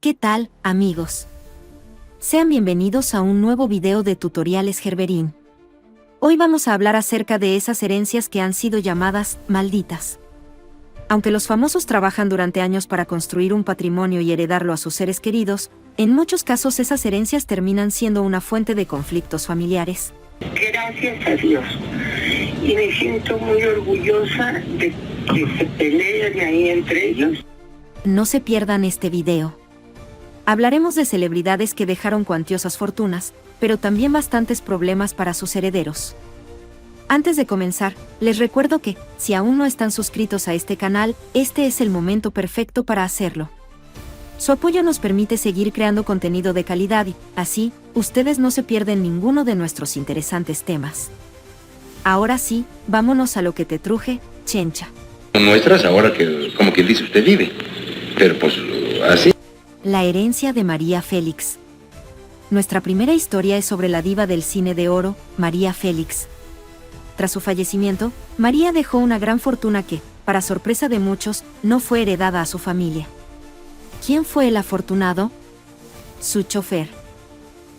¿Qué tal, amigos? Sean bienvenidos a un nuevo video de Tutoriales Gerberín. Hoy vamos a hablar acerca de esas herencias que han sido llamadas malditas. Aunque los famosos trabajan durante años para construir un patrimonio y heredarlo a sus seres queridos, en muchos casos esas herencias terminan siendo una fuente de conflictos familiares. Gracias a Dios. Y me siento muy orgullosa de que se peleen ahí entre ellos. No se pierdan este video. Hablaremos de celebridades que dejaron cuantiosas fortunas, pero también bastantes problemas para sus herederos. Antes de comenzar, les recuerdo que, si aún no están suscritos a este canal, este es el momento perfecto para hacerlo. Su apoyo nos permite seguir creando contenido de calidad y, así, ustedes no se pierden ninguno de nuestros interesantes temas. Ahora sí, vámonos a lo que te truje, Chencha. Nuestras ahora que, como quien dice, usted vive. Pero pues, así. La herencia de María Félix. Nuestra primera historia es sobre la diva del cine de oro, María Félix. Tras su fallecimiento, María dejó una gran fortuna que, para sorpresa de muchos, no fue heredada a su familia. ¿Quién fue el afortunado? Su chofer.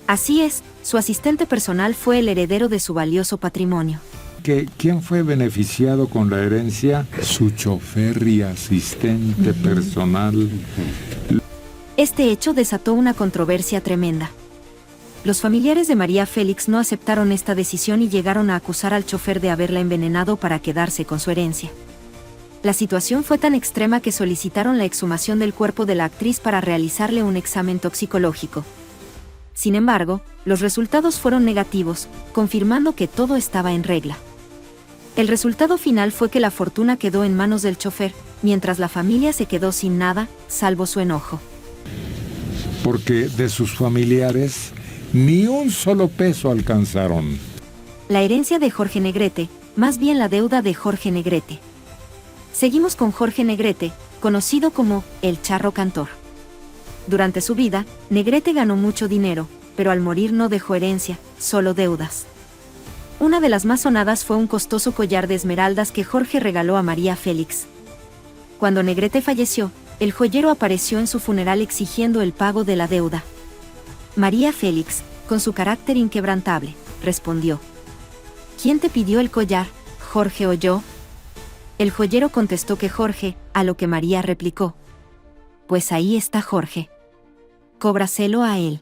Así es, su asistente personal fue el heredero de su valioso patrimonio. ¿Quién fue beneficiado con la herencia? Su chofer y asistente personal. Este hecho desató una controversia tremenda. Los familiares de María Félix no aceptaron esta decisión y llegaron a acusar al chofer de haberla envenenado para quedarse con su herencia. La situación fue tan extrema que solicitaron la exhumación del cuerpo de la actriz para realizarle un examen toxicológico. Sin embargo, los resultados fueron negativos, confirmando que todo estaba en regla. El resultado final fue que la fortuna quedó en manos del chofer, mientras la familia se quedó sin nada, salvo su enojo. Porque de sus familiares, ni un solo peso alcanzaron. La herencia de Jorge Negrete, más bien la deuda de Jorge Negrete. Seguimos con Jorge Negrete, conocido como el Charro Cantor. Durante su vida, Negrete ganó mucho dinero, pero al morir no dejó herencia, solo deudas. Una de las más sonadas fue un costoso collar de esmeraldas que Jorge regaló a María Félix. Cuando Negrete falleció, el joyero apareció en su funeral exigiendo el pago de la deuda. María Félix, con su carácter inquebrantable, respondió: ¿Quién te pidió el collar, Jorge o yo? El joyero contestó que Jorge, a lo que María replicó: pues ahí está Jorge. Cóbraselo a él.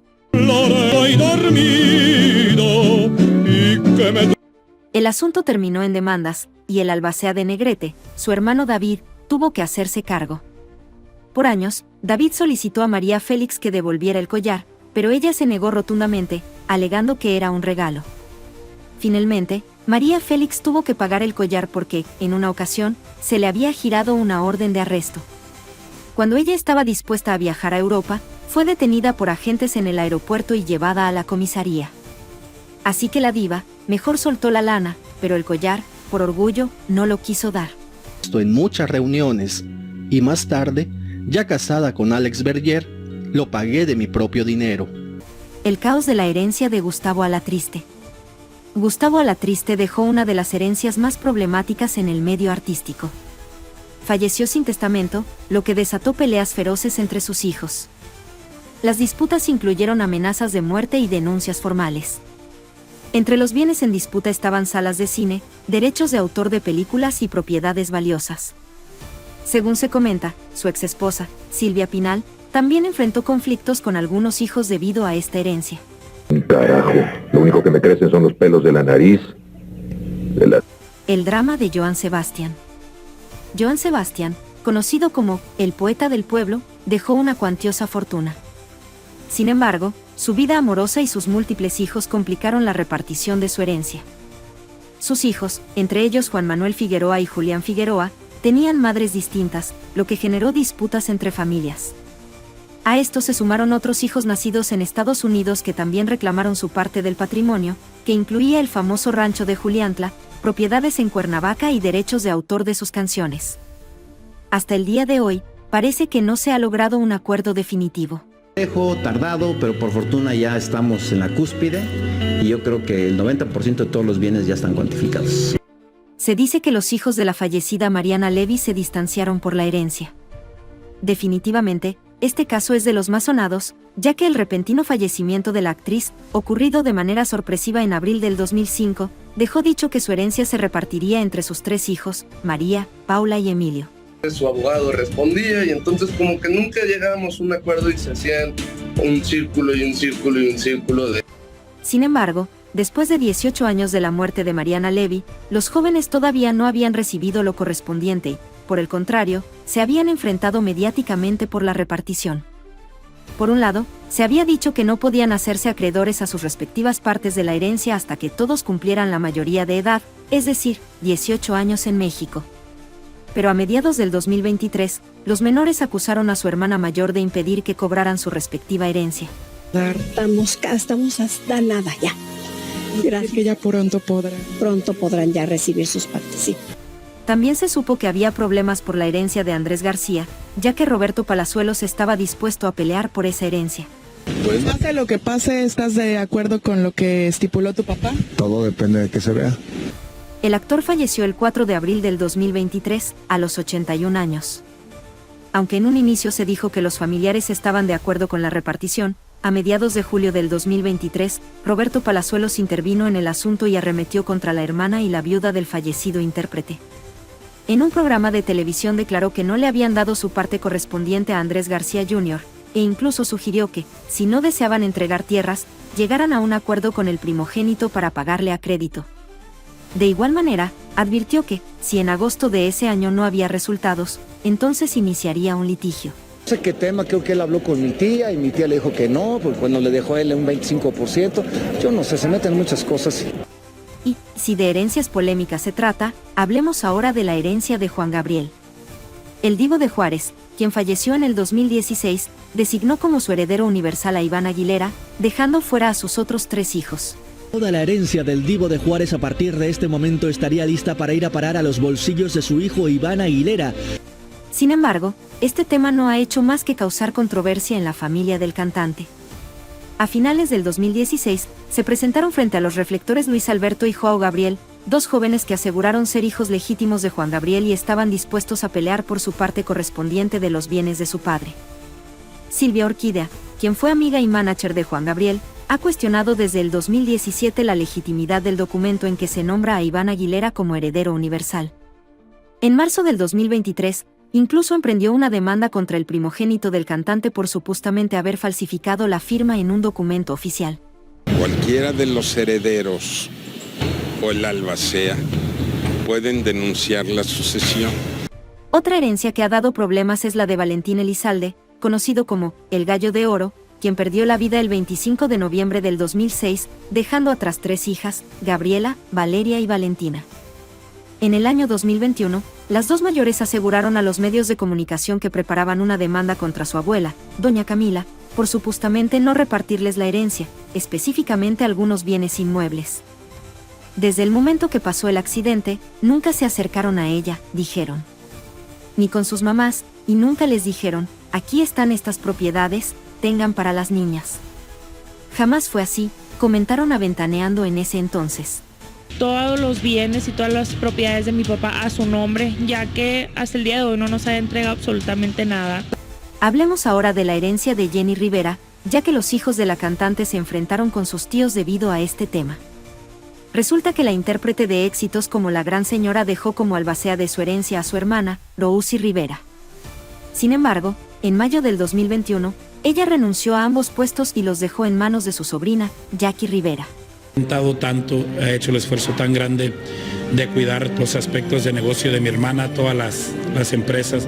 El asunto terminó en demandas, y el albacea de Negrete, su hermano David, tuvo que hacerse cargo. Por años, David solicitó a María Félix que devolviera el collar, pero ella se negó rotundamente, alegando que era un regalo. Finalmente, María Félix tuvo que pagar el collar porque, en una ocasión, se le había girado una orden de arresto. Cuando ella estaba dispuesta a viajar a Europa, fue detenida por agentes en el aeropuerto y llevada a la comisaría. Así que la diva, mejor soltó la lana, pero el collar, por orgullo, no lo quiso dar. Estoy en muchas reuniones, y más tarde, ya casada con Alex Berger, lo pagué de mi propio dinero. El caos de la herencia de Gustavo Alatriste. Gustavo Alatriste dejó una de las herencias más problemáticas en el medio artístico. Falleció sin testamento, lo que desató peleas feroces entre sus hijos. Las disputas incluyeron amenazas de muerte y denuncias formales. Entre los bienes en disputa estaban salas de cine, derechos de autor de películas y propiedades valiosas. Según se comenta, su exesposa, Silvia Pinal, también enfrentó conflictos con algunos hijos debido a esta herencia. Carajo, lo único que me crecen son los pelos de la nariz. El drama de Joan Sebastián. Joan Sebastián, conocido como el poeta del pueblo, dejó una cuantiosa fortuna. Sin embargo, su vida amorosa y sus múltiples hijos complicaron la repartición de su herencia. Sus hijos, entre ellos Juan Manuel Figueroa y Julián Figueroa, tenían madres distintas, lo que generó disputas entre familias. A esto se sumaron otros hijos nacidos en Estados Unidos que también reclamaron su parte del patrimonio, que incluía el famoso rancho de Juliantla, propiedades en Cuernavaca y derechos de autor de sus canciones. Hasta el día de hoy, parece que no se ha logrado un acuerdo definitivo. Tardado, pero por fortuna ya estamos en la cúspide y yo creo que el 90% de todos los bienes ya están cuantificados. Se dice que los hijos de la fallecida Mariana Levy se distanciaron por la herencia. Definitivamente, este caso es de los más sonados, ya que el repentino fallecimiento de la actriz, ocurrido de manera sorpresiva en abril del 2005, dejó dicho que su herencia se repartiría entre sus 3 hijos, María, Paula y Emilio. Su abogado respondía y entonces como que nunca llegábamos a un acuerdo y se hacían un círculo y un círculo y un círculo de... Sin embargo, después de 18 años de la muerte de Mariana Levy, los jóvenes todavía no habían recibido lo correspondiente y, por el contrario, se habían enfrentado mediáticamente por la repartición. Por un lado, se había dicho que no podían hacerse acreedores a sus respectivas partes de la herencia hasta que todos cumplieran la mayoría de edad, es decir, 18 años en México. Pero a mediados del 2023, los menores acusaron a su hermana mayor de impedir que cobraran su respectiva herencia. Estamos hasta nada ya. Gracias. Que ya pronto podrán ya recibir sus partes, sí. También se supo que había problemas por la herencia de Andrés García, ya que Roberto Palazuelos estaba dispuesto a pelear por esa herencia. Pues pase lo que pase, ¿estás de acuerdo con lo que estipuló tu papá? Todo depende de que se vea. El actor falleció el 4 de abril del 2023, a los 81 años. Aunque en un inicio se dijo que los familiares estaban de acuerdo con la repartición, a mediados de julio del 2023, Roberto Palazuelos intervino en el asunto y arremetió contra la hermana y la viuda del fallecido intérprete. En un programa de televisión declaró que no le habían dado su parte correspondiente a Andrés García Jr., e incluso sugirió que, si no deseaban entregar tierras, llegaran a un acuerdo con el primogénito para pagarle a crédito. De igual manera, advirtió que, si en agosto de ese año no había resultados, entonces iniciaría un litigio. No sé qué tema, creo que él habló con mi tía y mi tía le dijo que no, porque cuando le dejó a él un 25%, yo no sé, se meten muchas cosas. Y, si de herencias polémicas se trata, hablemos ahora de la herencia de Juan Gabriel. El Divo de Juárez, quien falleció en el 2016, designó como su heredero universal a Iván Aguilera, dejando fuera a sus otros 3 hijos. Toda la herencia del Divo de Juárez a partir de este momento estaría lista para ir a parar a los bolsillos de su hijo Iván Aguilera. Sin embargo, este tema no ha hecho más que causar controversia en la familia del cantante. A finales del 2016, se presentaron frente a los reflectores Luis Alberto y Joao Gabriel, 2 jóvenes que aseguraron ser hijos legítimos de Juan Gabriel y estaban dispuestos a pelear por su parte correspondiente de los bienes de su padre. Silvia Orquídea, quien fue amiga y manager de Juan Gabriel, ha cuestionado desde el 2017 la legitimidad del documento en que se nombra a Iván Aguilera como heredero universal. En marzo del 2023, incluso emprendió una demanda contra el primogénito del cantante por supuestamente haber falsificado la firma en un documento oficial. Cualquiera de los herederos o el albacea pueden denunciar la sucesión. Otra herencia que ha dado problemas es la de Valentín Elizalde, conocido como el Gallo de Oro, quien perdió la vida el 25 de noviembre del 2006, dejando atrás 3 hijas, Gabriela, Valeria y Valentina. En el año 2021, las 2 mayores aseguraron a los medios de comunicación que preparaban una demanda contra su abuela, doña Camila, por supuestamente no repartirles la herencia, específicamente algunos bienes inmuebles. Desde el momento que pasó el accidente, nunca se acercaron a ella, dijeron. Ni con sus mamás, y nunca les dijeron, aquí están estas propiedades, tengan para las niñas. Jamás fue así, comentaron Aventaneando en ese entonces. Todos los bienes y todas las propiedades de mi papá a su nombre, ya que hasta el día de hoy no nos ha entregado absolutamente nada. Hablemos ahora de la herencia de Jenny Rivera, ya que los hijos de la cantante se enfrentaron con sus tíos debido a este tema. Resulta que la intérprete de éxitos como La Gran Señora dejó como albacea de su herencia a su hermana, Rousy Rivera. Sin embargo, en mayo del 2021, ella renunció a ambos puestos y los dejó en manos de su sobrina, Jackie Rivera. Ha hecho el esfuerzo tan grande de cuidar los aspectos de negocio de mi hermana, todas las empresas.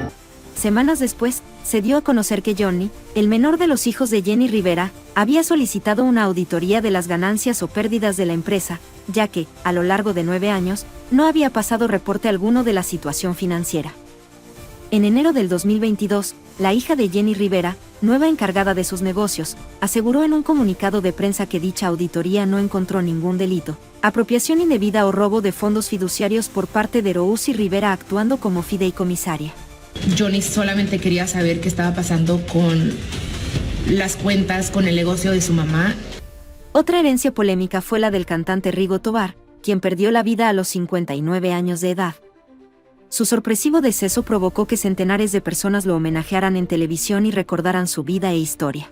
Semanas después, se dio a conocer que Johnny, el menor de los hijos de Jenny Rivera, había solicitado una auditoría de las ganancias o pérdidas de la empresa, ya que, a lo largo de 9 años, no había pasado reporte alguno de la situación financiera. En enero del 2022, la hija de Jenny Rivera, nueva encargada de sus negocios, aseguró en un comunicado de prensa que dicha auditoría no encontró ningún delito, apropiación indebida o robo de fondos fiduciarios por parte de Rousy Rivera actuando como fideicomisaria. Johnny solamente quería saber qué estaba pasando con las cuentas, con el negocio de su mamá. Otra herencia polémica fue la del cantante Rigo Tobar, quien perdió la vida a los 59 años de edad. Su sorpresivo deceso provocó que centenares de personas lo homenajearan en televisión y recordaran su vida e historia.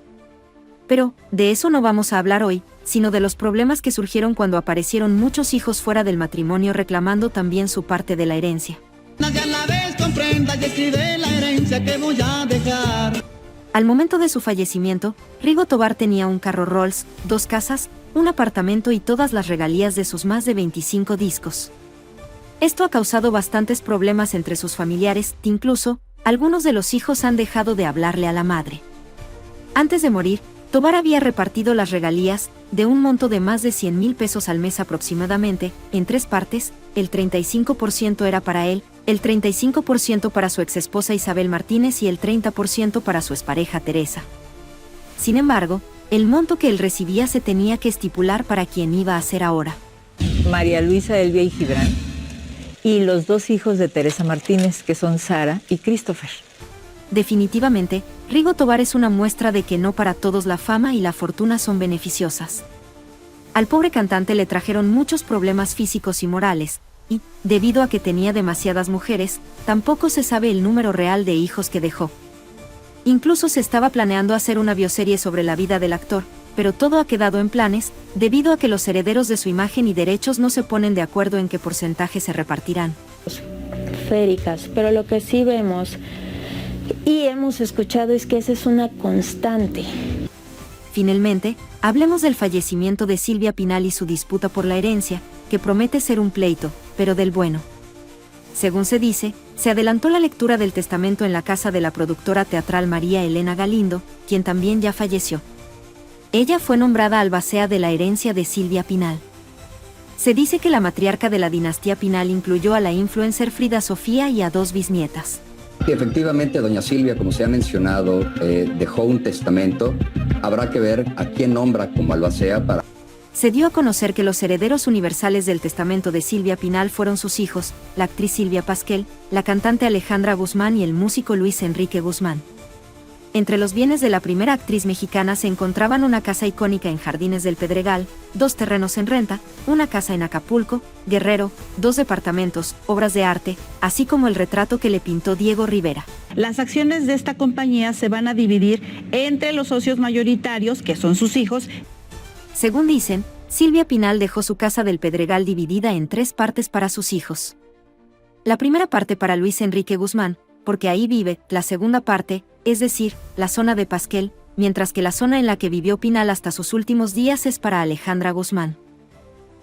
Pero, de eso no vamos a hablar hoy, sino de los problemas que surgieron cuando aparecieron muchos hijos fuera del matrimonio reclamando también su parte de la herencia. Al momento de su fallecimiento, Rigo Tobar tenía un carro Rolls, 2 casas, un apartamento y todas las regalías de sus más de 25 discos. Esto ha causado bastantes problemas entre sus familiares, incluso, algunos de los hijos han dejado de hablarle a la madre. Antes de morir, Tobar había repartido las regalías, de un monto de más de 100,000 pesos al mes aproximadamente, en 3 partes, el 35% era para él, el 35% para su exesposa Isabel Martínez y el 30% para su expareja Teresa. Sin embargo, el monto que él recibía se tenía que estipular para quien iba a ser ahora. María Luisa Elvia y Gibran, y los 2 hijos de Teresa Martínez, que son Sara y Christopher. Definitivamente, Rigo Tobar es una muestra de que no para todos la fama y la fortuna son beneficiosas. Al pobre cantante le trajeron muchos problemas físicos y morales, y, debido a que tenía demasiadas mujeres, tampoco se sabe el número real de hijos que dejó. Incluso se estaba planeando hacer una bioserie sobre la vida del actor, pero todo ha quedado en planes, debido a que los herederos de su imagen y derechos no se ponen de acuerdo en qué porcentaje se repartirán. Féricas, pero lo que sí vemos y hemos escuchado es que esa es una constante. Finalmente, hablemos del fallecimiento de Silvia Pinal y su disputa por la herencia, que promete ser un pleito, pero del bueno. Según se dice, se adelantó la lectura del testamento en la casa de la productora teatral María Elena Galindo, quien también ya falleció. Ella fue nombrada albacea de la herencia de Silvia Pinal. Se dice que la matriarca de la dinastía Pinal incluyó a la influencer Frida Sofía y a 2 bisnietas. Efectivamente, doña Silvia, como se ha mencionado, dejó un testamento. Habrá que ver a quién nombra como albacea para... Se dio a conocer que los herederos universales del testamento de Silvia Pinal fueron sus hijos, la actriz Silvia Pasquel, la cantante Alejandra Guzmán y el músico Luis Enrique Guzmán. Entre los bienes de la primera actriz mexicana se encontraban una casa icónica en Jardines del Pedregal, 2 terrenos en renta, una casa en Acapulco, Guerrero, 2 departamentos, obras de arte, así como el retrato que le pintó Diego Rivera. Las acciones de esta compañía se van a dividir entre los socios mayoritarios, que son sus hijos. Según dicen, Silvia Pinal dejó su casa del Pedregal dividida en 3 partes para sus hijos. La primera parte para Luis Enrique Guzmán, porque ahí vive, la segunda parte, es decir, la zona de Pasquel, mientras que la zona en la que vivió Pinal hasta sus últimos días es para Alejandra Guzmán.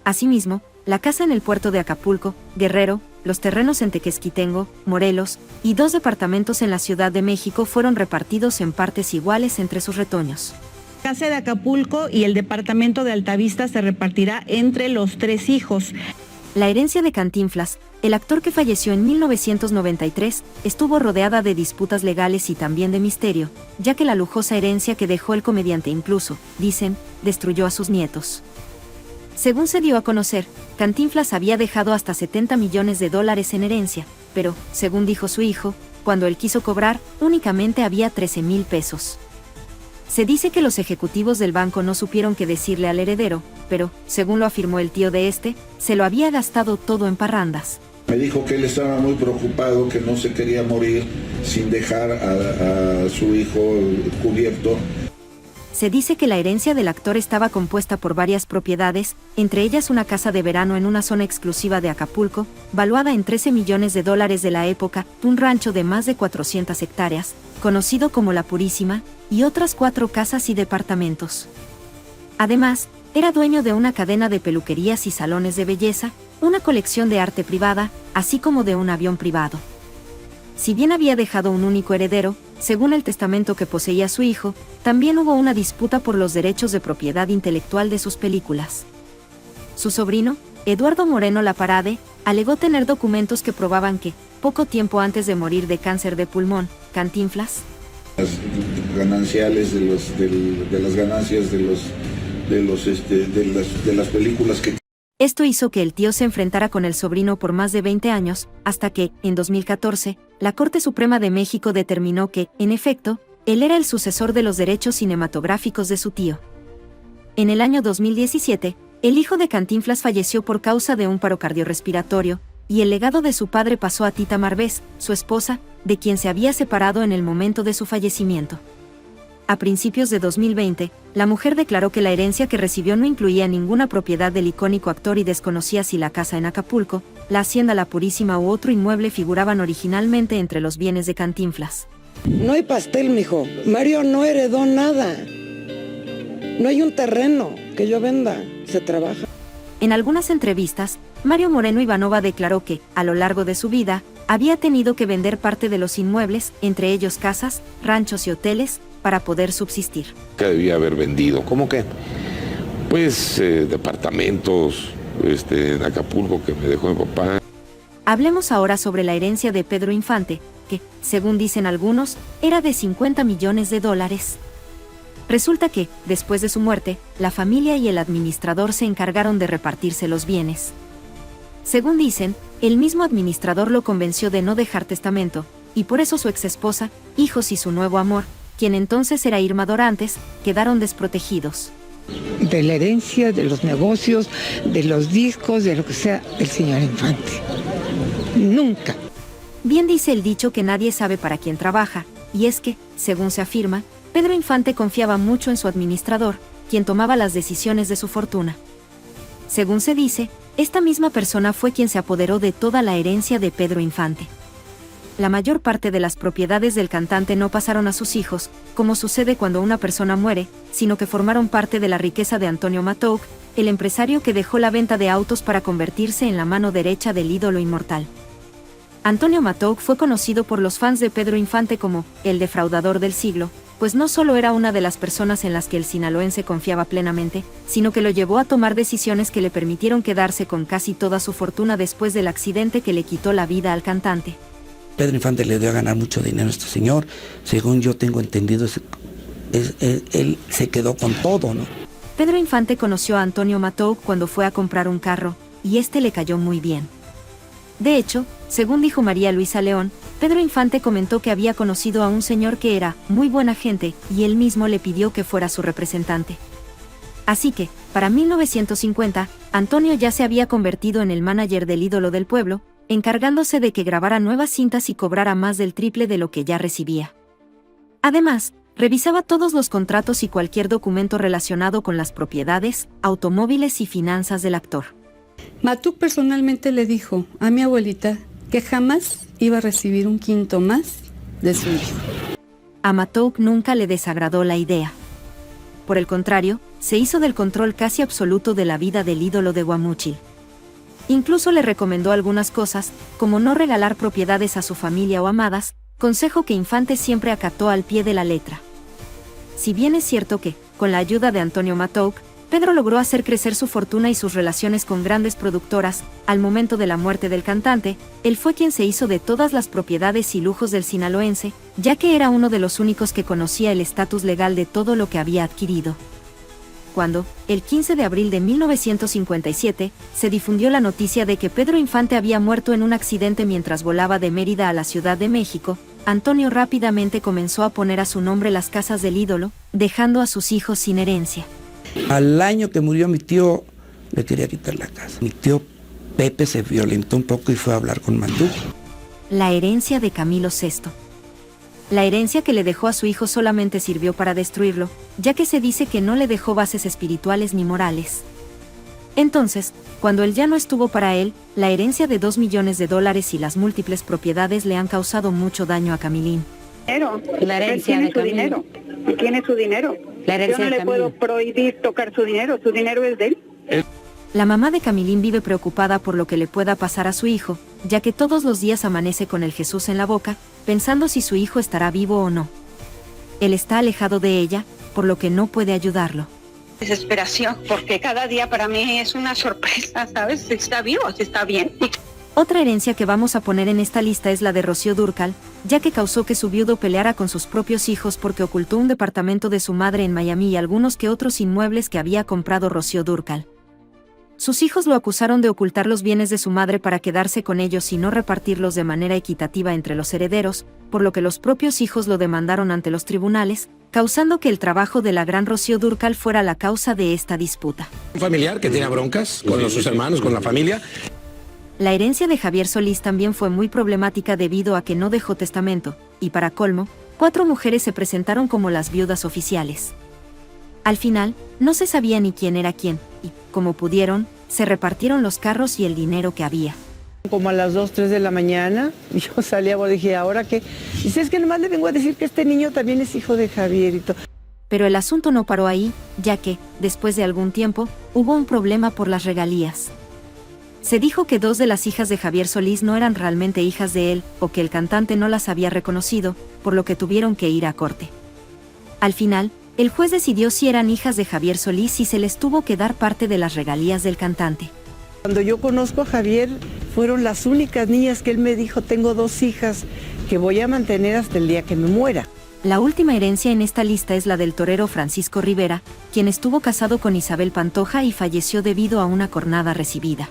Asimismo, la casa en el puerto de Acapulco, Guerrero, los terrenos en Tequesquitengo, Morelos, y 2 departamentos en la Ciudad de México fueron repartidos en partes iguales entre sus retoños. La casa de Acapulco y el departamento de Altavista se repartirá entre los 3 hijos. La herencia de Cantinflas, el actor que falleció en 1993, estuvo rodeada de disputas legales y también de misterio, ya que la lujosa herencia que dejó el comediante incluso, dicen, destruyó a sus nietos. Según se dio a conocer, Cantinflas había dejado hasta $70 millones en herencia, pero, según dijo su hijo, cuando él quiso cobrar, únicamente había 13,000 pesos. Se dice que los ejecutivos del banco no supieron qué decirle al heredero, pero, según lo afirmó el tío de este, se lo había gastado todo en parrandas. Me dijo que él estaba muy preocupado, que no se quería morir sin dejar a su hijo cubierto. Se dice que la herencia del actor estaba compuesta por varias propiedades, entre ellas una casa de verano en una zona exclusiva de Acapulco, valuada en $13 millones de la época, un rancho de más de 400 hectáreas, conocido como La Purísima, y otras 4 casas y departamentos. Además, era dueño de una cadena de peluquerías y salones de belleza, una colección de arte privada, así como de un avión privado. Si bien había dejado un único heredero, según el testamento que poseía su hijo, también hubo una disputa por los derechos de propiedad intelectual de sus películas. Su sobrino, Eduardo Moreno Laparade, alegó tener documentos que probaban que, poco tiempo antes de morir de cáncer de pulmón, Cantinflas, las gananciales de las ganancias de las películas que... Esto hizo que el tío se enfrentara con el sobrino por más de 20 años, hasta que, en 2014, la Corte Suprema de México determinó que, en efecto, él era el sucesor de los derechos cinematográficos de su tío. En el año 2017, el hijo de Cantinflas falleció por causa de un paro cardiorrespiratorio, y el legado de su padre pasó a Tita Marbés, su esposa, de quien se había separado en el momento de su fallecimiento. A principios de 2020, la mujer declaró que la herencia que recibió no incluía ninguna propiedad del icónico actor y desconocía si la casa en Acapulco, la hacienda La Purísima u otro inmueble figuraban originalmente entre los bienes de Cantinflas. No hay pastel, mijo. Mario no heredó nada. No hay un terreno que yo venda. Se trabaja. En algunas entrevistas, Mario Moreno Ivanova declaró que, a lo largo de su vida, había tenido que vender parte de los inmuebles, entre ellos casas, ranchos y hoteles, para poder subsistir. ¿Qué debía haber vendido? ¿Cómo qué? Pues departamentos en Acapulco que me dejó mi papá. Hablemos ahora sobre la herencia de Pedro Infante, que, según dicen algunos, era de $50 millones. Resulta que, después de su muerte, la familia y el administrador se encargaron de repartirse los bienes. Según dicen, el mismo administrador lo convenció de no dejar testamento, y por eso su exesposa, hijos y su nuevo amor, quien entonces era Irma Dorantes, quedaron desprotegidos. De la herencia, de los negocios, de los discos, de lo que sea, del señor Infante. Nunca. Bien dice el dicho que nadie sabe para quién trabaja, y es que, según se afirma, Pedro Infante confiaba mucho en su administrador, quien tomaba las decisiones de su fortuna. Según se dice, esta misma persona fue quien se apoderó de toda la herencia de Pedro Infante. La mayor parte de las propiedades del cantante no pasaron a sus hijos, como sucede cuando una persona muere, sino que formaron parte de la riqueza de Antonio Matouk, el empresario que dejó la venta de autos para convertirse en la mano derecha del ídolo inmortal. Antonio Matouk fue conocido por los fans de Pedro Infante como el defraudador del siglo, pues no solo era una de las personas en las que el sinaloense confiaba plenamente, sino que lo llevó a tomar decisiones que le permitieron quedarse con casi toda su fortuna después del accidente que le quitó la vida al cantante. Pedro Infante le dio a ganar mucho dinero a este señor. Según yo tengo entendido, él se quedó con todo, ¿no? Pedro Infante conoció a Antonio Matouk cuando fue a comprar un carro, y este le cayó muy bien. De hecho, según dijo María Luisa León, Pedro Infante comentó que había conocido a un señor que era muy buena gente, y él mismo le pidió que fuera su representante. Así que, para 1950, Antonio ya se había convertido en el manager del ídolo del pueblo, encargándose de que grabara nuevas cintas y cobrara más del triple de lo que ya recibía. Además, revisaba todos los contratos y cualquier documento relacionado con las propiedades, automóviles y finanzas del actor. Matouk personalmente le dijo a mi abuelita que jamás iba a recibir un quinto más de su hijo. A Matouk nunca le desagradó la idea. Por el contrario, se hizo del control casi absoluto de la vida del ídolo de Guamúchil. Incluso le recomendó algunas cosas, como no regalar propiedades a su familia o amadas, consejo que Infante siempre acató al pie de la letra. Si bien es cierto que, con la ayuda de Antonio Matouk, Pedro logró hacer crecer su fortuna y sus relaciones con grandes productoras, al momento de la muerte del cantante, él fue quien se hizo de todas las propiedades y lujos del sinaloense, ya que era uno de los únicos que conocía el estatus legal de todo lo que había adquirido. Cuando, el 15 de abril de 1957, se difundió la noticia de que Pedro Infante había muerto en un accidente mientras volaba de Mérida a la Ciudad de México, Antonio rápidamente comenzó a poner a su nombre las casas del ídolo, dejando a sus hijos sin herencia. Al año que murió mi tío, le quería quitar la casa. Mi tío Pepe se violentó un poco y fue a hablar con Matouk. La herencia de Camilo VI. La herencia que le dejó a su hijo solamente sirvió para destruirlo, ya que se dice que no le dejó bases espirituales ni morales. Entonces, cuando él ya no estuvo para él, la herencia de $2 millones y las múltiples propiedades le han causado mucho daño a Camilín. La herencia de Camilo. Él tiene su dinero. La herencia Yo no de le puedo prohibir tocar su dinero es de él. La mamá de Camilín vive preocupada por lo que le pueda pasar a su hijo, ya que todos los días amanece con el Jesús en la boca, pensando si su hijo estará vivo o no. Él está alejado de ella, por lo que no puede ayudarlo. Desesperación, porque cada día para mí es una sorpresa, ¿sabes? Si está vivo, si está bien. Otra herencia que vamos a poner en esta lista es la de Rocío Dúrcal, ya que causó que su viudo peleara con sus propios hijos porque ocultó un departamento de su madre en Miami y algunos que otros inmuebles que había comprado Rocío Dúrcal. Sus hijos lo acusaron de ocultar los bienes de su madre para quedarse con ellos y no repartirlos de manera equitativa entre los herederos, por lo que los propios hijos lo demandaron ante los tribunales, causando que el trabajo de la gran Rocío Dúrcal fuera la causa de esta disputa. Un familiar que tenía broncas con sus hermanos, con la familia. La herencia de Javier Solís también fue muy problemática debido a que no dejó testamento, y para colmo, 4 mujeres se presentaron como las viudas oficiales. Al final, no se sabía ni quién era quién, y, como pudieron, se repartieron los carros y el dinero que había. Como a las 2, 3 de la mañana, yo salí a dije, ¿ahora qué? Dice, es que nomás le vengo a decir que este niño también es hijo de Javier y todo. Pero el asunto no paró ahí, ya que, después de algún tiempo, hubo un problema por las regalías. Se dijo que 2 de las hijas de Javier Solís no eran realmente hijas de él, o que el cantante no las había reconocido, por lo que tuvieron que ir a corte. Al final, el juez decidió si eran hijas de Javier Solís y se les tuvo que dar parte de las regalías del cantante. Cuando yo conozco a Javier, fueron las únicas niñas que él me dijo, tengo 2 hijas que voy a mantener hasta el día que me muera. La última herencia en esta lista es la del torero Francisco Rivera, quien estuvo casado con Isabel Pantoja y falleció debido a una cornada recibida.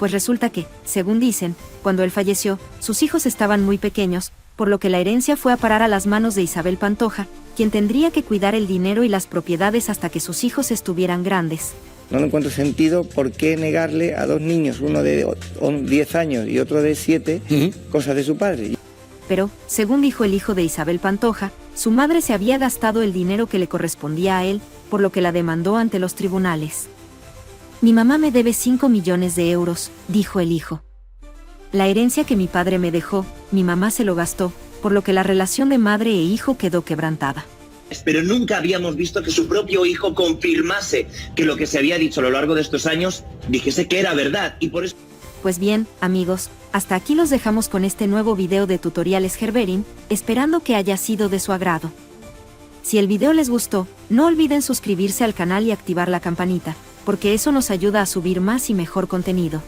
Pues resulta que, según dicen, cuando él falleció, sus hijos estaban muy pequeños, por lo que la herencia fue a parar a las manos de Isabel Pantoja, quien tendría que cuidar el dinero y las propiedades hasta que sus hijos estuvieran grandes. No le encuentro sentido por qué negarle a 2 niños, uno de 10 años y otro de 7, cosas de su padre. Pero, según dijo el hijo de Isabel Pantoja, su madre se había gastado el dinero que le correspondía a él, por lo que la demandó ante los tribunales. Mi mamá me debe 5 millones de euros, dijo el hijo. La herencia que mi padre me dejó, mi mamá se lo gastó, por lo que la relación de madre e hijo quedó quebrantada. Pero nunca habíamos visto que su propio hijo confirmase que lo que se había dicho a lo largo de estos años dijese que era verdad, y por eso... Pues bien, amigos, hasta aquí los dejamos con este nuevo video de tutoriales Gerberin, esperando que haya sido de su agrado. Si el video les gustó, no olviden suscribirse al canal y activar la campanita, porque eso nos ayuda a subir más y mejor contenido.